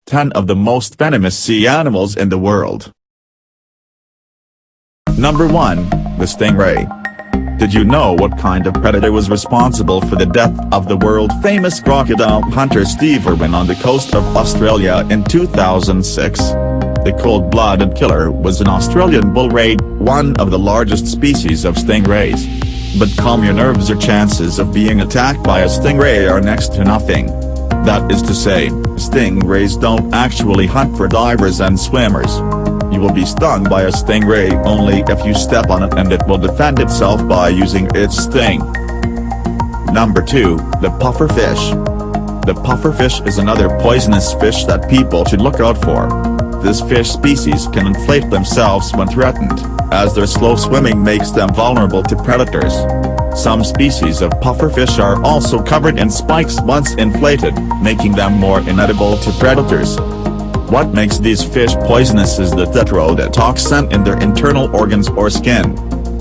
10 of the most venomous sea animals in the world. Number 1, the stingray. Did you know what kind of predator was responsible for the death of the world-famous crocodile hunter Steve Irwin on the coast of Australia in 2006? The cold-blooded killer was an Australian bull ray, one of the largest species of stingrays. But calm your nerves, your chances of being attacked by a stingray are next to nothing. That is to say, stingrays don't actually hunt for divers and swimmers. You will be stung by a stingray only if you step on it, and it will defend itself by using its sting. Number 2, the pufferfish. The pufferfish is another poisonous fish that people should look out for. This fish species can inflate themselves when threatened, as their slow swimming makes them vulnerable to predators. Some species of pufferfish are also covered in spikes once inflated, making them more inedible to predators. What makes these fish poisonous is the tetrodotoxin in their internal organs or skin.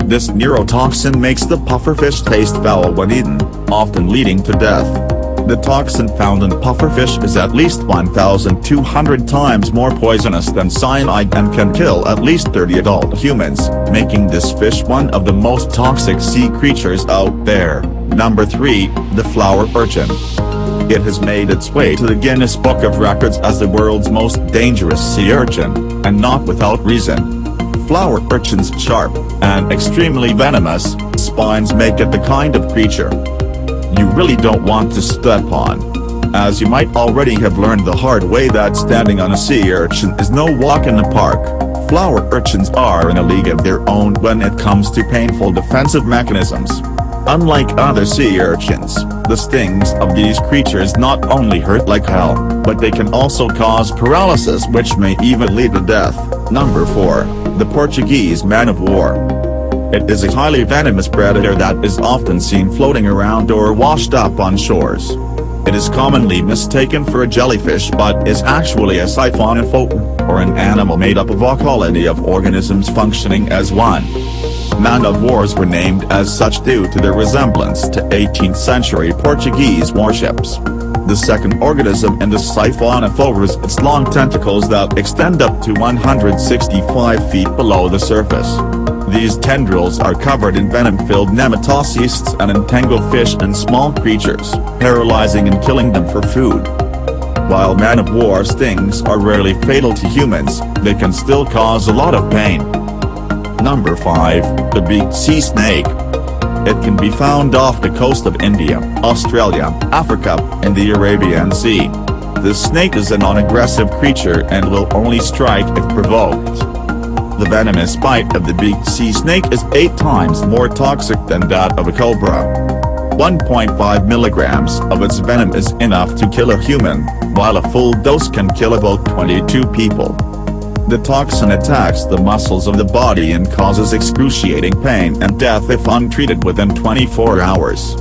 This neurotoxin makes the pufferfish taste foul when eaten, often leading to death. The toxin found in pufferfish is at least 1,200 times more poisonous than cyanide and can kill at least 30 adult humans, making this fish one of the most toxic sea creatures out there. Number 3, the flower urchin. It has made its way to the Guinness Book of Records as the world's most dangerous sea urchin, and not without reason. Flower urchins' sharp, and extremely venomous, spines make it the kind of creature you really don't want to step on. As you might already have learned the hard way that standing on a sea urchin is no walk in the park, flower urchins are in a league of their own when it comes to painful defensive mechanisms. Unlike other sea urchins, the stings of these creatures not only hurt like hell, but they can also cause paralysis, which may even lead to death. Number 4, the Portuguese man-of-war. It is a highly venomous predator that is often seen floating around or washed up on shores. It is commonly mistaken for a jellyfish but is actually a siphonophore, or an animal made up of a colony of organisms functioning as one. Man-of-wars were named as such due to their resemblance to 18th century Portuguese warships. The second organism in the siphonophore is its long tentacles that extend up to 165 feet below the surface. These tendrils are covered in venom-filled nematocysts and entangle fish and small creatures, paralyzing and killing them for food. While man-of-war stings are rarely fatal to humans, they can still cause a lot of pain. Number 5, the beaked sea snake. It can be found off the coast of India, Australia, Africa, and the Arabian Sea. This snake is a non-aggressive creature and will only strike if provoked. The venomous bite of the beaked sea snake is 8 times more toxic than that of a cobra. 1.5 milligrams of its venom is enough to kill a human, while a full dose can kill about 22 people. The toxin attacks the muscles of the body and causes excruciating pain and death if untreated within 24 hours.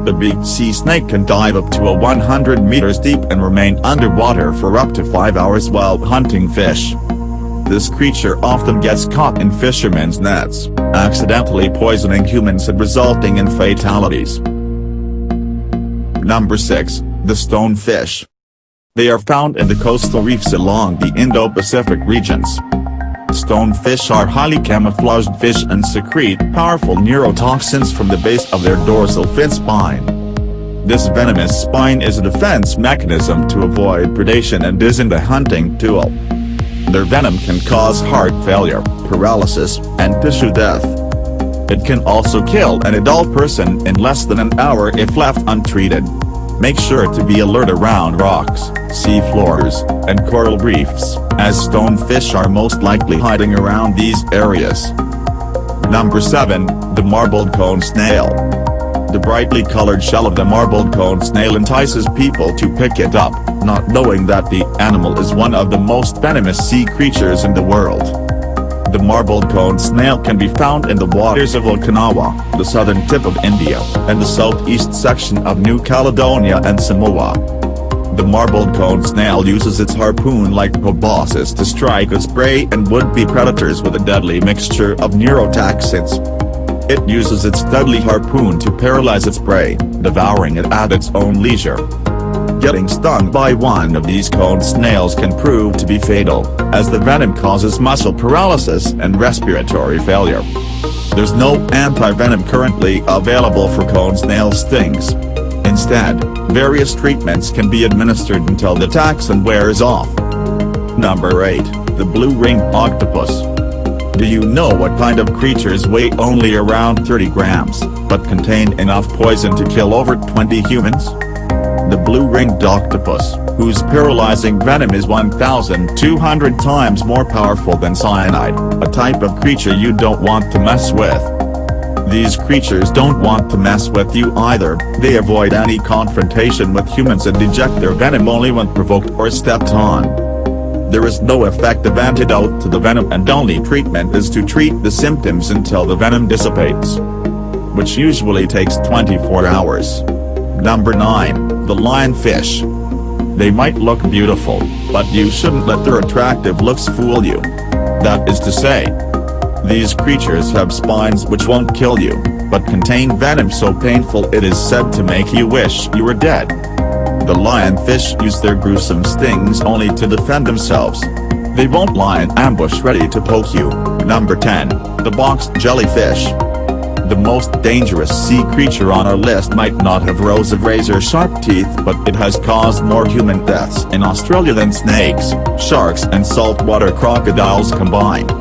The beaked sea snake can dive up to 100 meters deep and remain underwater for up to 5 hours while hunting fish. This creature often gets caught in fishermen's nets, accidentally poisoning humans and resulting in fatalities. Number 6, the stonefish. They are found in the coastal reefs along the Indo-Pacific regions. Stonefish are highly camouflaged fish and secrete powerful neurotoxins from the base of their dorsal fin spine. This venomous spine is a defense mechanism to avoid predation and isn't a hunting tool. Their venom can cause heart failure, paralysis, and tissue death. It can also kill an adult person in less than an hour if left untreated. Make sure to be alert around rocks, sea floors, and coral reefs, as stonefish are most likely hiding around these areas. Number 7, the marbled cone snail. The brightly colored shell of the marbled cone snail entices people to pick it up, not knowing that the animal is one of the most venomous sea creatures in the world. The marbled cone snail can be found in the waters of Okinawa, the southern tip of India, and the southeast section of New Caledonia and Samoa. The marbled cone snail uses its harpoon-like proboscis to strike its prey and would-be predators with a deadly mixture of neurotoxins. It uses its deadly harpoon to paralyze its prey, devouring it at its own leisure. Getting stung by one of these cold snails can prove to be fatal, as the venom causes muscle paralysis and respiratory failure. There's no anti-venom currently available for cold snail stings. Instead, various treatments can be administered until the toxin wears off. Number 8, the blue-ringed octopus. Do you know what kind of creatures weigh only around 30 grams, but contain enough poison to kill over 20 humans? The blue-ringed octopus, whose paralyzing venom is 1,200 times more powerful than cyanide, a type of creature you don't want to mess with. These creatures don't want to mess with you either. They avoid any confrontation with humans and eject their venom only when provoked or stepped on. There is no effective antidote to the venom, and only treatment is to treat the symptoms until the venom dissipates, which usually takes 24 hours. Number 9, the lionfish. They might look beautiful, but you shouldn't let their attractive looks fool you. That is to say, these creatures have spines which won't kill you, but contain venom so painful it is said to make you wish you were dead. The lionfish use their gruesome stings only to defend themselves. They won't lie in ambush ready to poke you. Number 10, the box jellyfish. The most dangerous sea creature on our list might not have rows of razor-sharp teeth, but it has caused more human deaths in Australia than snakes, sharks and saltwater crocodiles combined.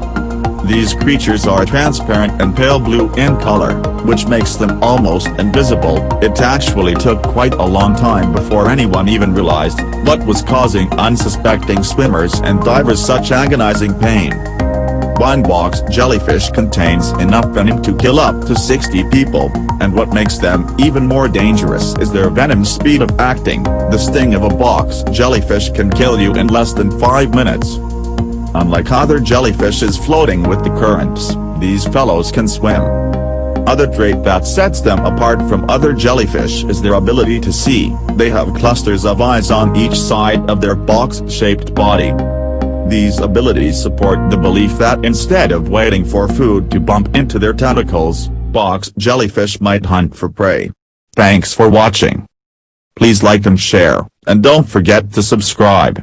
These creatures are transparent and pale blue in color, which makes them almost invisible. It actually took quite a long time before anyone even realized what was causing unsuspecting swimmers and divers such agonizing pain. One box jellyfish contains enough venom to kill up to 60 people, and what makes them even more dangerous is their venom speed of acting. The sting of a box jellyfish can kill you in less than 5 minutes. Unlike other jellyfishes floating with the currents, these fellows can swim. Other trait that sets them apart from other jellyfish is their ability to see. They have clusters of eyes on each side of their box-shaped body. These abilities support the belief that instead of waiting for food to bump into their tentacles, box jellyfish might hunt for prey. Thanks for watching. Please like and share, and don't forget to subscribe.